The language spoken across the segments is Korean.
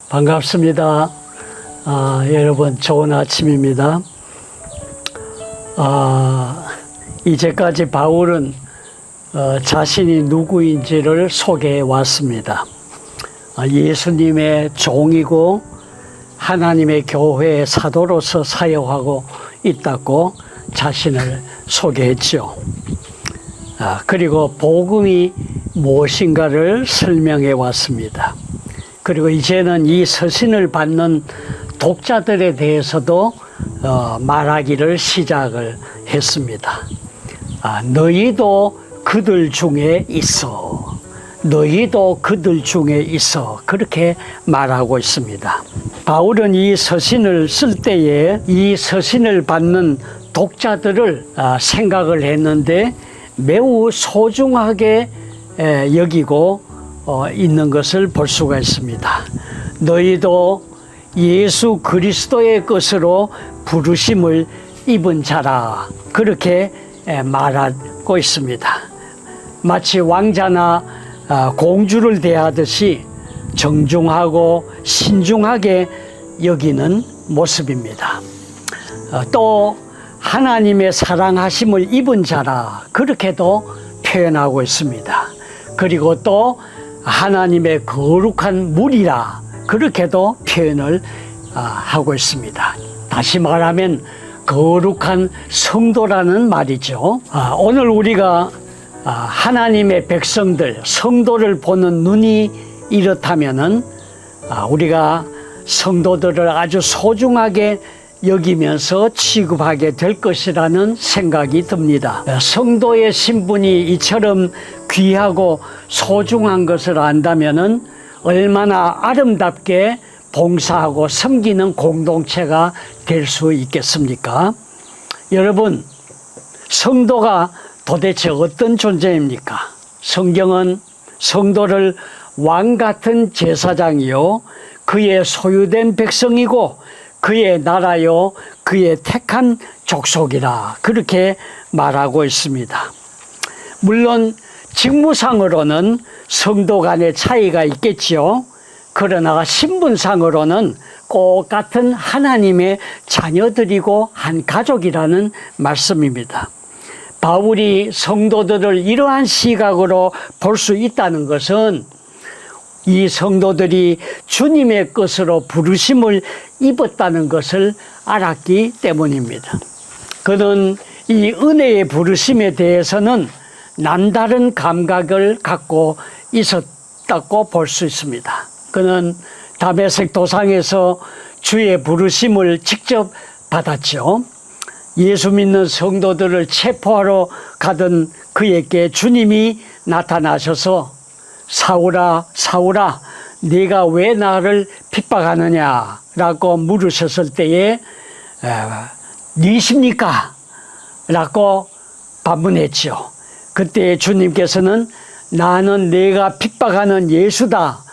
반갑습니다. 여러분 좋은 아침입니다. 이제까지 바울은 자신이 누구인지를 소개해 왔습니다. 예수님의 종이고 하나님의 교회의 사도로서 사역하고 있다고 자신을 소개했죠. 그리고 복음이 무엇인가를 설명해 왔습니다. 그리고 이제는 이 서신을 받는 독자들에 대해서도 말하기를 시작을 했습니다. 너희도 그들 중에 있어. 너희도 그들 중에 있어. 그렇게 말하고 있습니다. 바울은 이 서신을 쓸 때에 이 서신을 받는 독자들을 생각을 했는데 매우 소중하게 여기고 있는 것을 볼 수가 있습니다. 너희도 예수 그리스도의 것으로 부르심을 입은 자라. 그렇게 말하고 있습니다. 마치 왕자나 공주를 대하듯이 정중하고 신중하게 여기는 모습입니다. 또 하나님의 사랑하심을 입은 자라. 그렇게도 표현하고 있습니다. 그리고 또 하나님의 거룩한 물이라. 그렇게도 표현을 하고 있습니다. 다시 말하면 거룩한 성도라는 말이죠. 오늘 우리가 하나님의 백성들, 성도를 보는 눈이 이렇다면은 우리가 성도들을 아주 소중하게 여기면서 취급하게 될 것이라는 생각이 듭니다. 성도의 신분이 이처럼 귀하고 소중한 것을 안다면은 얼마나 아름답게 봉사하고 섬기는 공동체가 될 수 있겠습니까? 여러분, 성도가 도대체 어떤 존재입니까? 성경은 성도를 왕 같은 제사장이요, 그의 소유된 백성이고 그의 나라요, 그의 택한 족속이라. 그렇게 말하고 있습니다. 물론 직무상으로는 성도 간의 차이가 있겠지요. 그러나 신분상으로는 꼭 같은 하나님의 자녀들이고 한 가족이라는 말씀입니다. 바울이 성도들을 이러한 시각으로 볼 수 있다는 것은 이 성도들이 주님의 것으로 부르심을 입었다는 것을 알았기 때문입니다. 그는 이 은혜의 부르심에 대해서는 남다른 감각을 갖고 있었다고 볼 수 있습니다. 그는 다메섹 도상에서 주의 부르심을 직접 받았죠. 예수 믿는 성도들을 체포하러 가던 그에게 주님이 나타나셔서 사울아, 사울아, 네가 왜 나를 핍박하느냐 라고 물으셨을 때에 니십니까? 라고 반문했죠. 그때 주님께서는 나는 내가 핍박하는 예수다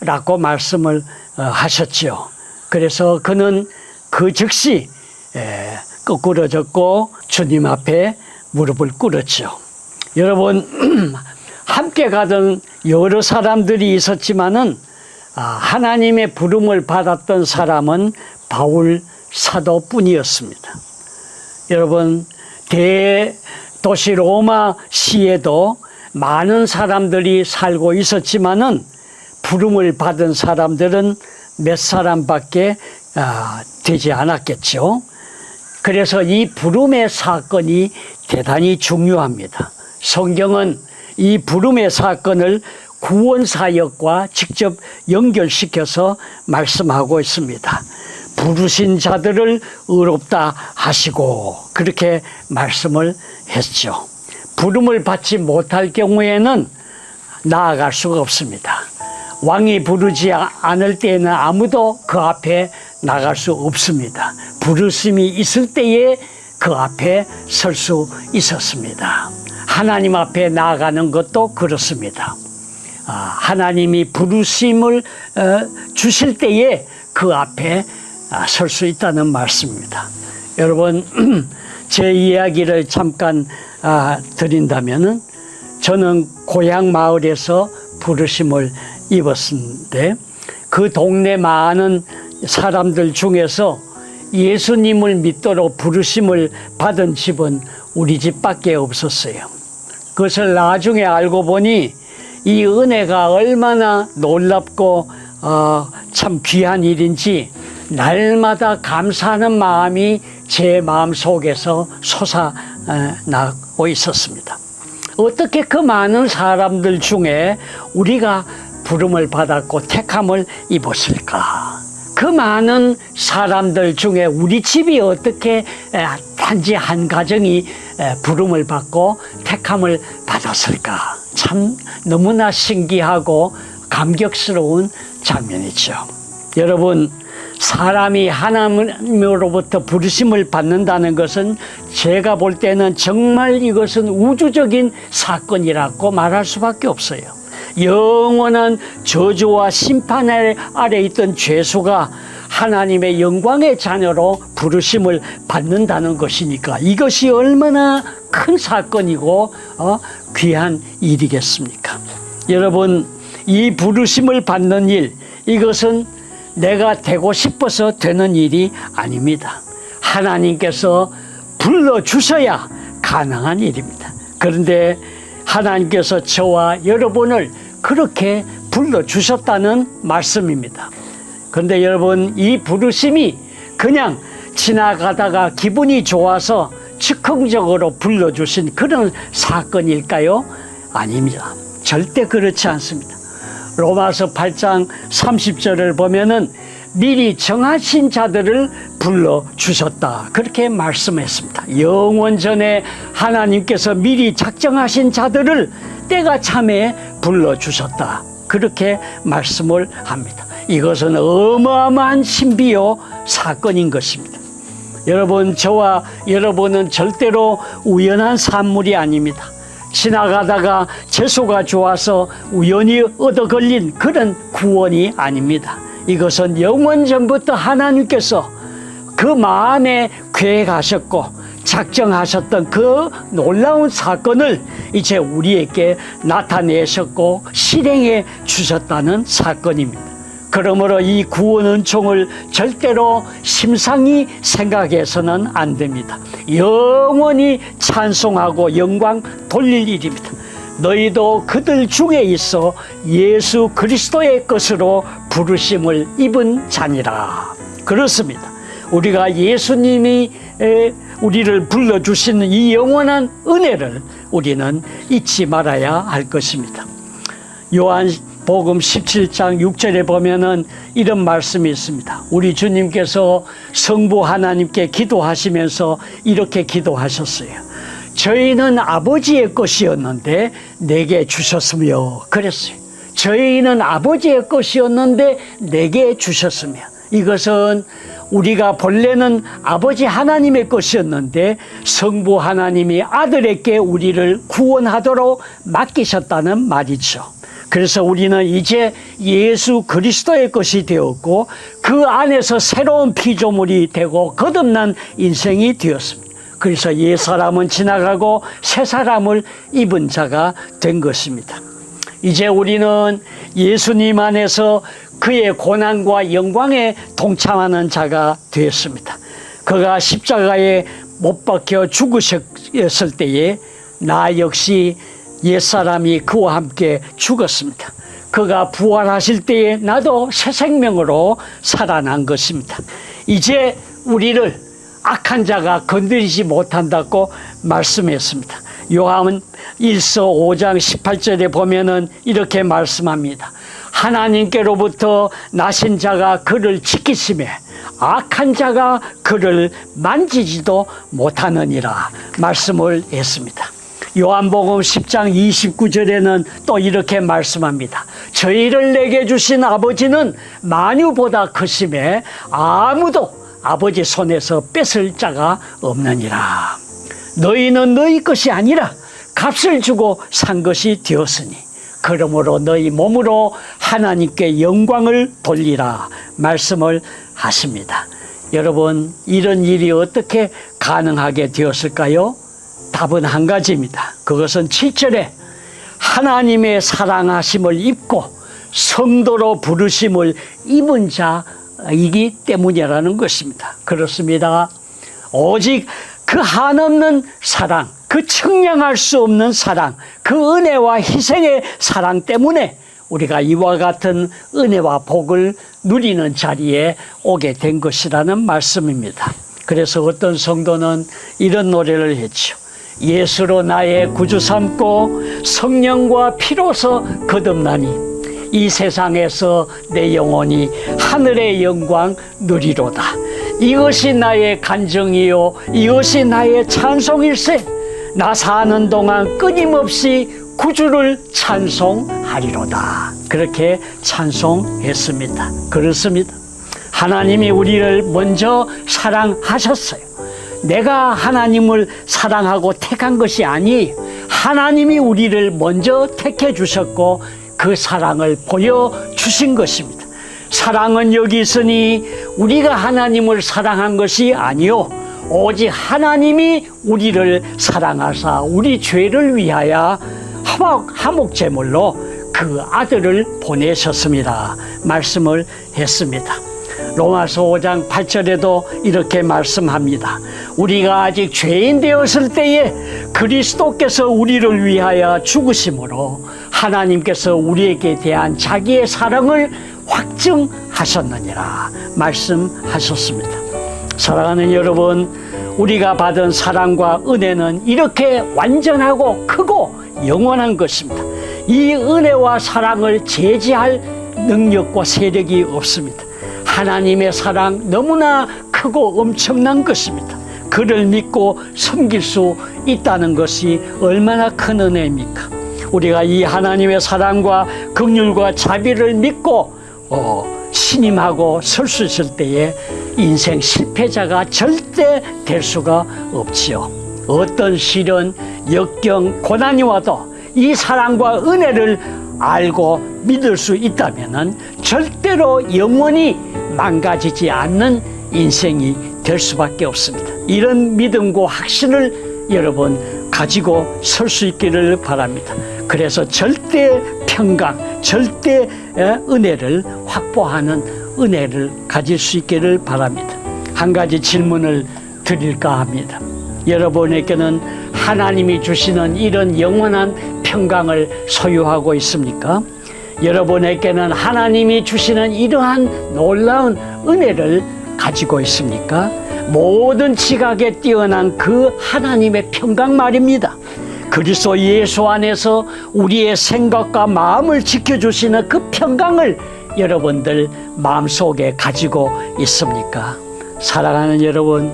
라고 말씀을 하셨죠. 그래서 그는 그 즉시 거꾸러졌고 주님 앞에 무릎을 꿇었죠. 여러분, 함께 가던 여러 사람들이 있었지만은 하나님의 부름을 받았던 사람은 바울 사도뿐이었습니다. 여러분, 대도시 로마 시에도 많은 사람들이 살고 있었지만은 부름을 받은 사람들은 몇 사람밖에 되지 않았겠죠. 그래서 이 부름의 사건이 대단히 중요합니다. 성경은 이 부름의 사건을 구원사역과 직접 연결시켜서 말씀하고 있습니다. 부르신 자들을 의롭다 하시고 그렇게 말씀을 했죠. 부름을 받지 못할 경우에는 나아갈 수가 없습니다. 왕이 부르지 않을 때에는 아무도 그 앞에 나갈 수 없습니다. 부르심이 있을 때에 그 앞에 설 수 있었습니다. 하나님 앞에 나아가는 것도 그렇습니다. 하나님이 부르심을 주실 때에 그 앞에 설 수 있다는 말씀입니다. 여러분, 제 이야기를 잠깐 드린다면은 저는 고향 마을에서 부르심을 입었는데 그 그 동네 많은 사람들 중에서 예수님을 믿도록 부르심을 받은 집은 우리 집밖에 없었어요. 그것을 나중에 알고 보니 이 은혜가 얼마나 놀랍고 참 귀한 일인지 날마다 감사하는 마음이 제 마음 속에서 솟아나고 있었습니다. 어떻게 그 많은 사람들 중에 우리가 부름을 받았고 택함을 입었을까? 그 많은 사람들 중에 우리 집이 어떻게 단지 한 가정이 부름을 받고 택함을 받았을까? 참 너무나 신기하고 감격스러운 장면이죠. 여러분, 사람이 하나님으로부터 부르심을 받는다는 것은 제가 볼 때는 정말 이것은 우주적인 사건이라고 말할 수밖에 없어요. 영원한 저주와 심판 아래 있던 죄수가 하나님의 영광의 자녀로 부르심을 받는다는 것이니까 이것이 얼마나 큰 사건이고 귀한 일이겠습니까? 여러분, 이 부르심을 받는 일, 이것은 내가 되고 싶어서 되는 일이 아닙니다. 하나님께서 불러주셔야 가능한 일입니다. 그런데 하나님께서 저와 여러분을 그렇게 불러주셨다는 말씀입니다. 그런데 여러분, 이 부르심이 그냥 지나가다가 기분이 좋아서 즉흥적으로 불러주신 그런 사건일까요? 아닙니다. 절대 그렇지 않습니다. 로마서 8장 30절을 보면은 미리 정하신 자들을 불러주셨다, 그렇게 말씀했습니다. 영원 전에 하나님께서 미리 작정하신 자들을 때가 참에 불러주셨다, 그렇게 말씀을 합니다. 이것은 어마어마한 신비요 사건인 것입니다. 여러분, 저와 여러분은 절대로 우연한 산물이 아닙니다. 지나가다가 재수가 좋아서 우연히 얻어 걸린 그런 구원이 아닙니다. 이것은 영원 전부터 하나님께서 그 마음에 계획하셨고 작정하셨던 그 놀라운 사건을 이제 우리에게 나타내셨고 실행해 주셨다는 사건입니다. 그러므로 이 구원 은총을 절대로 심상히 생각해서는 안 됩니다. 영원히 찬송하고 영광 돌릴 일입니다. 너희도 그들 중에 있어 예수 그리스도의 것으로 부르심을 입은 자니라. 그렇습니다. 우리가 예수님이 우리를 불러주시는 이 영원한 은혜를 우리는 잊지 말아야 할 것입니다. 요한복음 17장 6절에 보면은 이런 말씀이 있습니다. 우리 주님께서 성부 하나님께 기도하시면서 이렇게 기도하셨어요. 저희는 아버지의 것이었는데 내게 주셨으며, 그랬어요. 저희는 아버지의 것이었는데 내게 주셨으며, 이것은 우리가 본래는 아버지 하나님의 것이었는데 성부 하나님이 아들에게 우리를 구원하도록 맡기셨다는 말이죠. 그래서 우리는 이제 예수 그리스도의 것이 되었고 그 안에서 새로운 피조물이 되고 거듭난 인생이 되었습니다. 그래서 옛 사람은 지나가고 새 사람을 입은 자가 된 것입니다. 이제 우리는 예수님 안에서 그의 고난과 영광에 동참하는 자가 되었습니다. 그가 십자가에 못 박혀 죽으셨을 때에 나 역시 옛사람이 그와 함께 죽었습니다. 그가 부활하실 때에 나도 새 생명으로 살아난 것입니다. 이제 우리를 악한 자가 건드리지 못한다고 말씀했습니다. 요한 1서 5장 18절에 보면은 이렇게 말씀합니다. 하나님께로부터 나신 자가 그를 지키시매 악한 자가 그를 만지지도 못하느니라 말씀을 했습니다. 요한복음 10장 29절에는 또 이렇게 말씀합니다. 저희를 내게 주신 아버지는 만유보다 크심에 아무도 아버지 손에서 뺏을 자가 없느니라. 너희는 너희 것이 아니라 값을 주고 산 것이 되었으니 그러므로 너희 몸으로 하나님께 영광을 돌리라 말씀을 하십니다. 여러분, 이런 일이 어떻게 가능하게 되었을까요? 답은 한 가지입니다. 그것은 7절에 하나님의 사랑하심을 입고 성도로 부르심을 입은 자이기 때문이라는 것입니다. 그렇습니다. 오직 그 한없는 사랑, 그 측량할 수 없는 사랑, 그 은혜와 희생의 사랑 때문에 우리가 이와 같은 은혜와 복을 누리는 자리에 오게 된 것이라는 말씀입니다. 그래서 어떤 성도는 이런 노래를 했죠. 예수로 나의 구주 삼고 성령과 피로서 거듭나니 이 세상에서 내 영혼이 하늘의 영광 누리로다. 이것이 나의 간증이요 이것이 나의 찬송일세. 나 사는 동안 끊임없이 구주를 찬송하리로다. 그렇게 찬송했습니다. 그렇습니다. 하나님이 우리를 먼저 사랑하셨어요. 내가 하나님을 사랑하고 택한 것이 아니에요. 하나님이 우리를 먼저 택해 주셨고 그 사랑을 보여주신 것입니다. 사랑은 여기 있으니 우리가 하나님을 사랑한 것이 아니요 오직 하나님이 우리를 사랑하사 우리 죄를 위하여 화목제물로 그 아들을 보내셨습니다. 말씀을 했습니다. 로마서 5장 8절에도 이렇게 말씀합니다. 우리가 아직 죄인 되었을 때에 그리스도께서 우리를 위하여 죽으심으로 하나님께서 우리에게 대한 자기의 사랑을 확증하셨느니라 말씀하셨습니다. 사랑하는 여러분, 우리가 받은 사랑과 은혜는 이렇게 완전하고 크고 영원한 것입니다. 이 은혜와 사랑을 제지할 능력과 세력이 없습니다. 하나님의 사랑 너무나 크고 엄청난 것입니다. 그를 믿고 섬길 수 있다는 것이 얼마나 큰 은혜입니까? 우리가 이 하나님의 사랑과 긍휼과 자비를 믿고 신임하고 설 수 있을 때에 인생 실패자가 절대 될 수가 없지요. 어떤 시련, 역경, 고난이 와도 이 사랑과 은혜를 알고 믿을 수 있다면 절대로 영원히 망가지지 않는 인생이 될 수밖에 없습니다. 이런 믿음과 확신을 여러분 가지고 설 수 있기를 바랍니다. 그래서 절대 평강, 절대 은혜를 확보하는 은혜를 가질 수 있기를 바랍니다. 한 가지 질문을 드릴까 합니다. 여러분에게는 하나님이 주시는 이런 영원한 평강을 소유하고 있습니까? 여러분에게는 하나님이 주시는 이러한 놀라운 은혜를 가지고 있습니까? 모든 지각에 뛰어난 그 하나님의 평강 말입니다. 그리스도 예수 안에서 우리의 생각과 마음을 지켜주시는 그 평강을 여러분들 마음속에 가지고 있습니까? 사랑하는 여러분,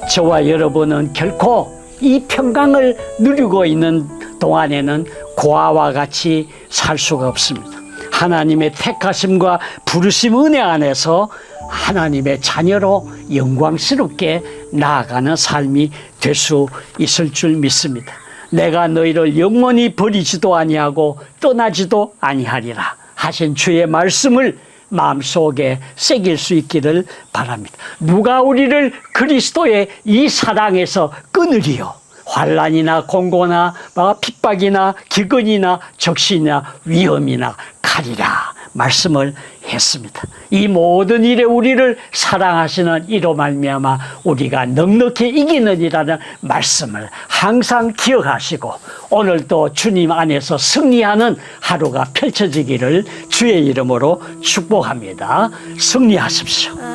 저와 여러분은 결코 이 평강을 누리고 있는 동안에는 고아와 같이 살 수가 없습니다. 하나님의 택하심과 부르심 은혜 안에서 하나님의 자녀로 영광스럽게 나아가는 삶이 될 수 있을 줄 믿습니다. 내가 너희를 영원히 버리지도 아니하고 떠나지도 아니하리라 하신 주의 말씀을 마음속에 새길 수 있기를 바랍니다. 누가 우리를 그리스도의 이 사랑에서 끊으리요? 환난이나 공고나 핍박이나 기근이나 적신이나 위험이나 칼이라 말씀을 했습니다. 이 모든 일에 우리를 사랑하시는 이로 말미암아 우리가 넉넉히 이기느니라는 말씀을 항상 기억하시고 오늘도 주님 안에서 승리하는 하루가 펼쳐지기를 주의 이름으로 축복합니다. 승리하십시오.